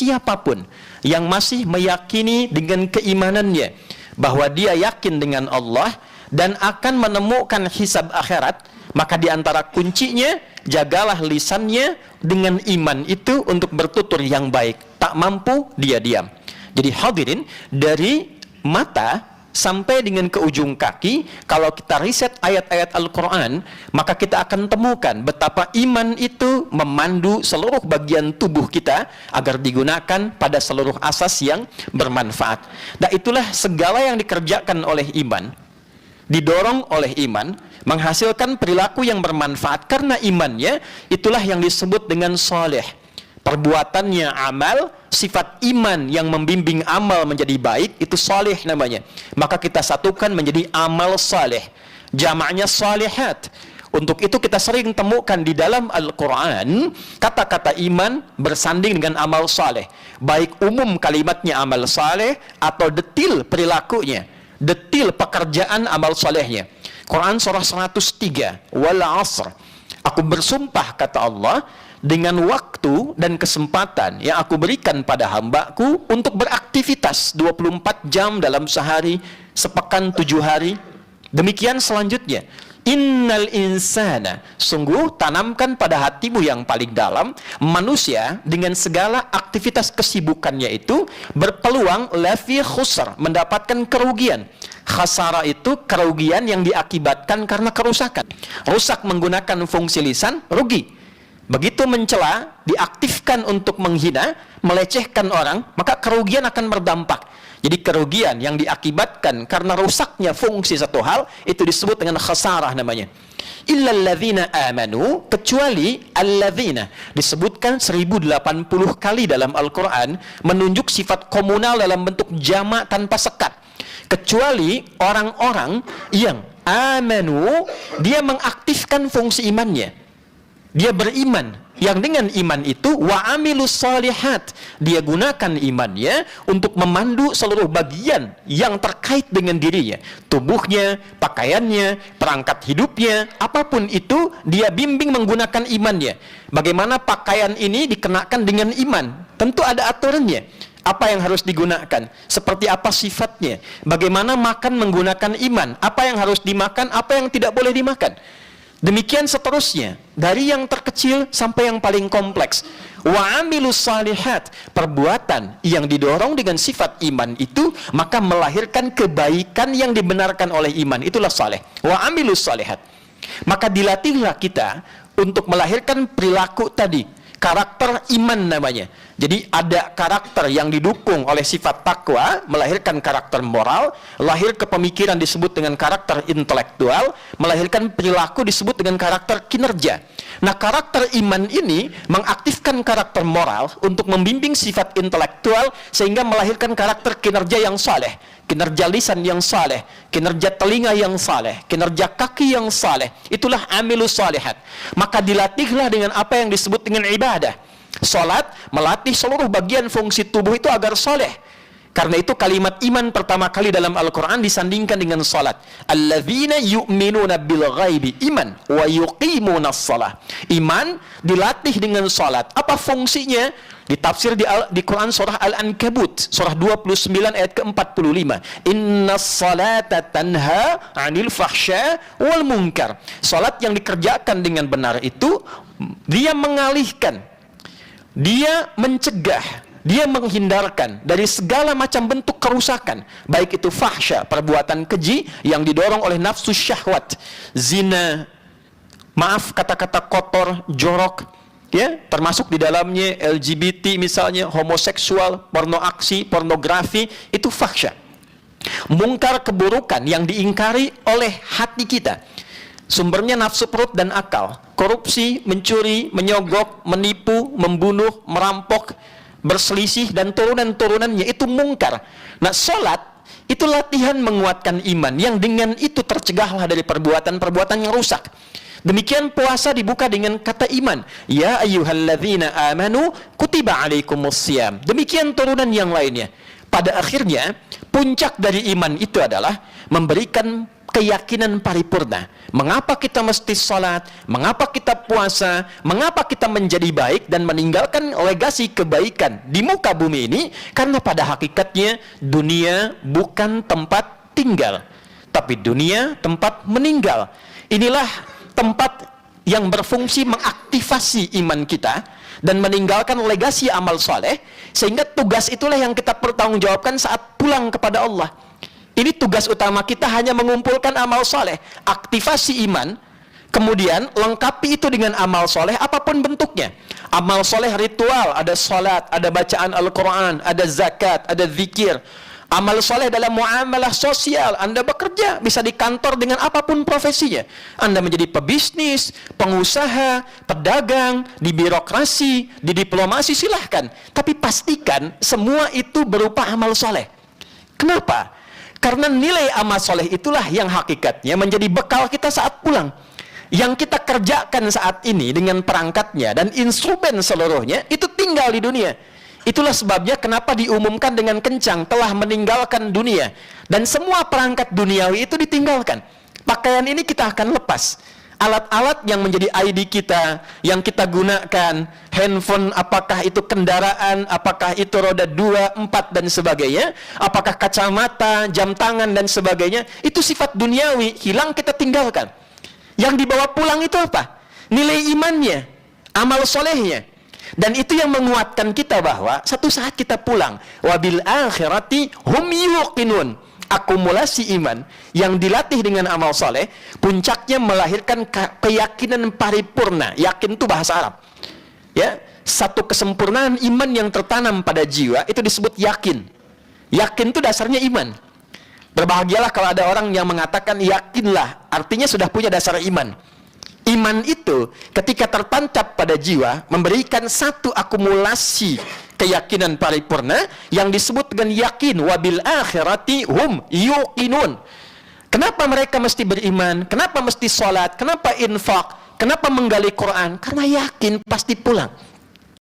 siapapun yang masih meyakini dengan keimanannya bahwa dia yakin dengan Allah dan akan menemukan hisab akhirat, maka di antara kuncinya, jagalah lisannya dengan iman itu untuk bertutur yang baik. Tak mampu, dia diam. Jadi hadirin, dari mata sampai dengan ke ujung kaki, kalau kita riset ayat-ayat Al-Quran, maka kita akan temukan betapa iman itu memandu seluruh bagian tubuh kita agar digunakan pada seluruh asas yang bermanfaat. Dan itulah segala yang dikerjakan oleh iman, didorong oleh iman, menghasilkan perilaku yang bermanfaat karena imannya. Itulah yang disebut dengan saleh. Perbuatannya amal, sifat iman yang membimbing amal menjadi baik, itu saleh namanya. Maka kita satukan menjadi amal saleh, jamaknya salihat. Untuk itu kita sering temukan di dalam Al-Quran kata-kata iman bersanding dengan amal saleh, baik umum kalimatnya amal saleh atau detil perilakunya, detil pekerjaan amal salehnya. Quran surah 103, wal asr, aku bersumpah kata Allah dengan waktu dan kesempatan yang aku berikan pada hambaku untuk beraktivitas 24 jam dalam sehari, sepekan 7 hari. Demikian selanjutnya, innal insana, sungguh tanamkan pada hatimu yang paling dalam, manusia dengan segala aktivitas kesibukannya itu berpeluang lafi khusr, mendapatkan kerugian. Khasara itu kerugian yang diakibatkan karena kerusakan. Rusak menggunakan fungsi lisan, rugi. Begitu mencela, diaktifkan untuk menghina, melecehkan orang, maka kerugian akan berdampak. Jadi kerugian yang diakibatkan karena rusaknya fungsi satu hal, itu disebut dengan khasarah namanya. Illal ladzina amanu, kecuali alladzina, disebutkan 1080 kali dalam Al-Quran, menunjuk sifat komunal dalam bentuk jamak tanpa sekat. Kecuali orang-orang yang amanu, dia mengaktifkan fungsi imannya. Dia beriman, yang dengan iman itu wa amilus salihat, dia gunakan imannya untuk memandu seluruh bagian yang terkait dengan dirinya, tubuhnya, pakaiannya, perangkat hidupnya, apapun itu dia bimbing menggunakan imannya. Bagaimana pakaian ini dikenakan dengan iman? Tentu ada aturannya. Apa yang harus digunakan? Seperti apa sifatnya? Bagaimana makan menggunakan iman? Apa yang harus dimakan? Apa yang tidak boleh dimakan? Demikian seterusnya, dari yang terkecil sampai yang paling kompleks. Wa amilus salihat, perbuatan yang didorong dengan sifat iman itu maka melahirkan kebaikan yang dibenarkan oleh iman, itulah saleh. Wa amilus salihat. Maka dilatihlah kita untuk melahirkan perilaku tadi, karakter iman namanya. Jadi ada karakter yang didukung oleh sifat takwa, melahirkan karakter moral, lahir kepemikiran disebut dengan karakter intelektual, melahirkan perilaku disebut dengan karakter kinerja. Nah, karakter iman ini mengaktifkan karakter moral untuk membimbing sifat intelektual sehingga melahirkan karakter kinerja yang saleh, kinerja lisan yang saleh, kinerja telinga yang saleh, kinerja kaki yang saleh. Itulah amilus salihat. Maka dilatihlah dengan apa yang disebut dengan ibadah. Salat melatih seluruh bagian fungsi tubuh itu agar soleh. Karena itu kalimat iman pertama kali dalam Al-Quran disandingkan dengan salat. Alladzina yu'minuna bil ghaibi, iman wa yuqimunas shalah. Iman dilatih dengan salat. Apa fungsinya? Ditafsir di Quran surah Al-Ankabut, surah 29 ayat ke-45. Innas salata tanha 'anil fahsya wal munkar. Salat yang dikerjakan dengan benar itu, dia mengalihkan, dia mencegah, dia menghindarkan dari segala macam bentuk kerusakan, baik itu fahsya, perbuatan keji yang didorong oleh nafsu syahwat, zina, maaf kata-kata kotor, jorok, ya, termasuk di dalamnya LGBT misalnya, homoseksual, porno aksi, pornografi, itu fahsya. Mungkar, keburukan yang diingkari oleh hati kita, sumbernya nafsu perut dan akal. Korupsi, mencuri, menyogok, menipu, membunuh, merampok, berselisih, dan turunan-turunannya, itu mungkar. Nah, sholat itu latihan menguatkan iman, yang dengan itu tercegahlah dari perbuatan-perbuatan yang rusak. Demikian puasa dibuka dengan kata iman. Ya ayyuhalladzina amanu kutiba alaikumussyam. Demikian turunan yang lainnya. Pada akhirnya, puncak dari iman itu adalah memberikan keyakinan paripurna. Mengapa kita mesti sholat, mengapa kita puasa, mengapa kita menjadi baik dan meninggalkan legasi kebaikan di muka bumi ini? Karena pada hakikatnya dunia bukan tempat tinggal, tapi dunia tempat meninggal. Inilah tempat yang berfungsi mengaktifasi iman kita dan meninggalkan legasi amal soleh, sehingga tugas itulah yang kita pertanggungjawabkan saat pulang kepada Allah. Ini tugas utama kita, hanya mengumpulkan amal soleh, aktivasi iman, kemudian lengkapi itu dengan amal soleh apapun bentuknya. Amal soleh ritual, ada sholat, ada bacaan Al-Quran, ada zakat, ada zikir. Amal soleh dalam muamalah sosial, Anda bekerja, bisa di kantor dengan apapun profesinya. Anda menjadi pebisnis, pengusaha, pedagang, di birokrasi, di diplomasi, silahkan. Tapi pastikan semua itu berupa amal soleh. Kenapa? Karena nilai amal soleh itulah yang hakikatnya menjadi bekal kita saat pulang. Yang kita kerjakan saat ini dengan perangkatnya dan instrumen seluruhnya, itu tinggal di dunia. Itulah sebabnya kenapa diumumkan dengan kencang, telah meninggalkan dunia. Dan semua perangkat duniawi itu ditinggalkan. Pakaian ini kita akan lepas. Alat-alat yang menjadi ID kita, yang kita gunakan, handphone, apakah itu kendaraan, apakah itu roda 2, 4, dan sebagainya, apakah kacamata, jam tangan, dan sebagainya, itu sifat duniawi, hilang, kita tinggalkan. Yang dibawa pulang itu apa? Nilai imannya, amal solehnya. Dan itu yang menguatkan kita bahwa satu saat kita pulang, wabil akhirati hum yuqinun. Akumulasi iman yang dilatih dengan amal soleh, puncaknya melahirkan keyakinan paripurna. Yakin itu bahasa Arab, ya, satu kesempurnaan iman yang tertanam pada jiwa, itu disebut yakin. Yakin itu dasarnya iman. Berbahagialah kalau ada orang yang mengatakan yakinlah, artinya sudah punya dasar iman. Iman itu ketika tertancap pada jiwa, memberikan satu akumulasi keyakinan paripurna yang disebut dengan yakin. Wabil akhirati hum yuqinun. Kenapa mereka mesti beriman? Kenapa mesti sholat? Kenapa infak? Kenapa menggali Quran? Karena yakin pasti pulang.